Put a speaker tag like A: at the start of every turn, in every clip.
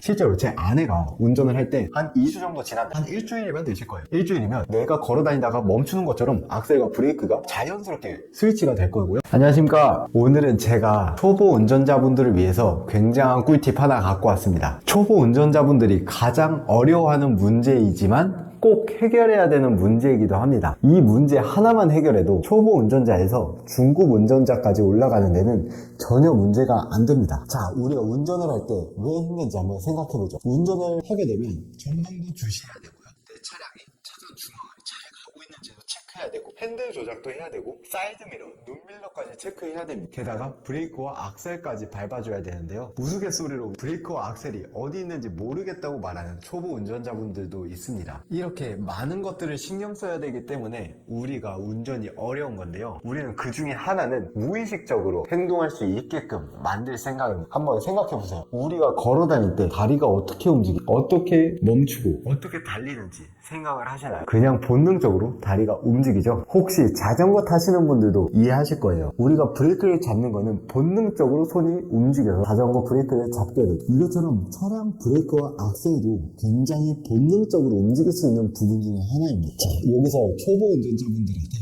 A: 실제로 제 아내가 운전을 할 때 한 2주 정도 지난 한 일주일이면 되실 거예요. 일주일이면 내가 걸어 다니다가 멈추는 것처럼 악셀과 브레이크가 자연스럽게 스위치가 될 거고요. 안녕하십니까. 오늘은 제가 초보 운전자분들을 위해서 굉장한 꿀팁 하나 갖고 왔습니다. 초보 운전자분들이 가장 어려워하는 문제이지만 꼭 해결해야 되는 문제이기도 합니다. 이 문제 하나만 해결해도 초보 운전자에서 중급 운전자까지 올라가는 데는 전혀 문제가 안 됩니다. 자, 우리가 운전을 할 때 왜 힘든지 한번 생각해보죠. 운전을 하게 되면 전방도 주시해야 되고요. 내 차량이 차선 중앙을 잘 가고 있는지도 체크해야 되고, 핸들 조작도 해야 되고, 사이드미러, 눈밀러까지 체크해야 됩니다. 게다가 브레이크와 악셀까지 밟아줘야 되는데요. 우스갯소리로 브레이크와 악셀이 어디 있는지 모르겠다고 말하는 초보 운전자분들도 있습니다. 이렇게 많은 것들을 신경 써야 되기 때문에 우리가 운전이 어려운 건데요. 우리는 그 중에 하나는 무의식적으로 행동할 수 있게끔 만들 생각입니다. 한번 생각해보세요. 우리가 걸어 다닐 때 다리가 어떻게 움직이고, 어떻게 멈추고, 어떻게 달리는지 생각을 하시나요? 그냥 본능적으로 다리가 움직이죠. 혹시 자전거 타시는 분들도 이해하실 거예요. 우리가 브레이크를 잡는 거는 본능적으로 손이 움직여서 자전거 브레이크를 잡게 돼요. 이것처럼 차량 브레이크와 악셀도 굉장히 본능적으로 움직일 수 있는 부분 중에 하나입니다. 자, 여기서 초보 운전자분들한테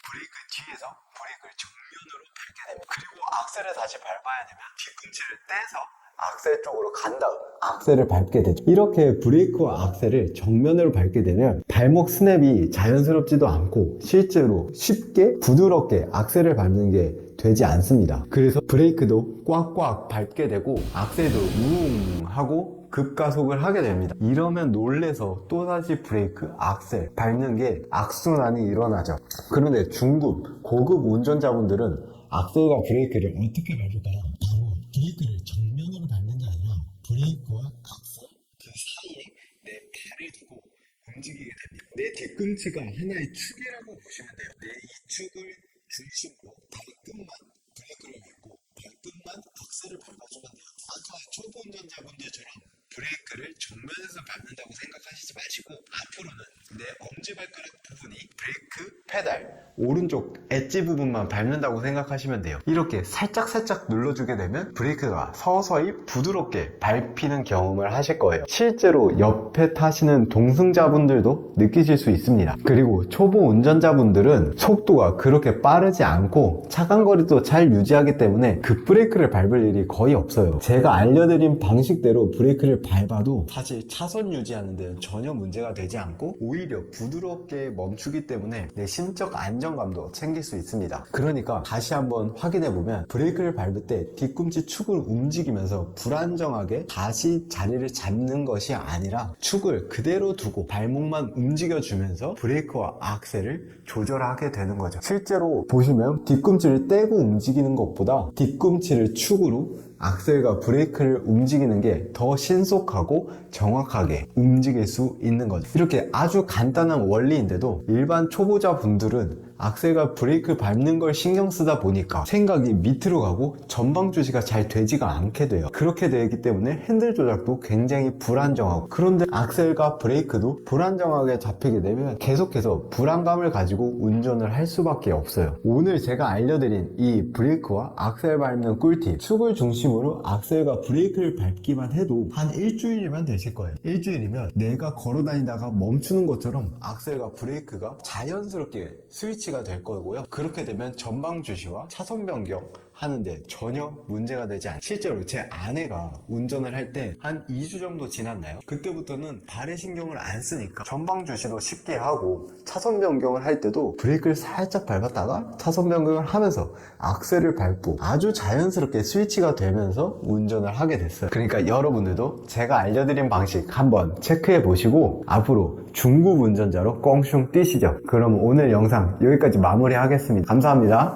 A: 브레이크 뒤에서 브레이크를 정면으로 밟게 됩니다. 그리고 악셀을 다시 밟아야 되면 뒤꿈치를 떼서 악셀 쪽으로 간 다음 악셀을 밟게 되죠. 이렇게 브레이크와 악셀을 정면으로 밟게 되면 발목 스냅이 자연스럽지도 않고 실제로 쉽게 부드럽게 악셀을 밟는 게 되지 않습니다. 그래서 브레이크도 꽉꽉 밟게 되고 악셀도 우웅 하고 급가속을 하게 됩니다. 이러면 놀래서 또다시 브레이크, 악셀 밟는 게 악순환이 일어나죠. 그런데 중급, 고급 운전자분들은 악셀과 브레이크를 어떻게 밟을까요? 바로 브레이크를 정면으로 밟는 게 아니라 브레이크와 악셀 그 사이에 내 발을 두고 움직이게 됩니다. 내 뒤꿈치가 하나의 축이라고 보시면 돼요. 내 이 축을 중심으로 발끝만 브레이크를 밟고 발끝만 악셀을 밟아주면 돼요. 아까 초보 운전자분들처럼 브레이크를 정면에서 밟는다고 생각하시지 마시고 앞으로는 내 엄지발가락 부분이 브레이크 페달 오른쪽 엣지 부분만 밟는다고 생각하시면 돼요. 이렇게 살짝살짝 눌러주게 되면 브레이크가 서서히 부드럽게 밟히는 경험을 하실 거예요. 실제로 옆에 타시는 동승자분들도 느끼실 수 있습니다. 그리고 초보 운전자분들은 속도가 그렇게 빠르지 않고 차간거리도 잘 유지하기 때문에 급브레이크를 밟을 일이 거의 없어요. 제가 알려드린 방식대로 브레이크를 밟아도 사실 차선 유지하는 데는 전혀 문제가 되지 않고 오히려 부드럽게 멈추기 때문에 내 심적 안정감도 챙길 수 있습니다. 그러니까 다시 한번 확인해보면 브레이크를 밟을 때 뒤꿈치 축을 움직이면서 불안정하게 다시 자리를 잡는 것이 아니라 축을 그대로 두고 발목만 움직여주면서 브레이크와 악셀을 조절하게 되는 거죠. 실제로 보시면 뒤꿈치를 떼고 움직이는 것보다 뒤꿈치를 축으로 악셀과 브레이크를 움직이는 게 더 신속하고 정확하게 움직일 수 있는 거죠. 이렇게 아주 간단한 원리인데도 일반 초보자 분들은 악셀과 브레이크 밟는 걸 신경 쓰다 보니까 생각이 밑으로 가고 전방 주시가 잘 되지가 않게 돼요. 그렇게 되기 때문에 핸들 조작도 굉장히 불안정하고, 그런데 악셀과 브레이크도 불안정하게 잡히게 되면 계속해서 불안감을 가지고 운전을 할 수밖에 없어요. 오늘 제가 알려드린 이 브레이크와 악셀 밟는 꿀팁, 축을 중심으로 악셀과 브레이크를 밟기만 해도 한 일주일이면 되실 거예요. 일주일이면 내가 걸어 다니다가 멈추는 것처럼 악셀과 브레이크가 자연스럽게 스위치가 될 거고요. 그렇게 되면 전방 주시와 차선 변경 하는데 전혀 문제가 되지 않아요. 실제로 제 아내가 운전을 할 때 한 2주 정도 지났나요? 그때부터는 발의 신경을 안 쓰니까 전방 주시도 쉽게 하고 차선 변경을 할 때도 브레이크를 살짝 밟았다가 차선 변경을 하면서 악셀을 밟고 아주 자연스럽게 스위치가 되면서 운전을 하게 됐어요. 그러니까 여러분들도 제가 알려드린 방식 한번 체크해 보시고 앞으로 중급 운전자로 꽁슝 뛰시죠. 그럼 오늘 영상 여기까지 마무리하겠습니다. 감사합니다.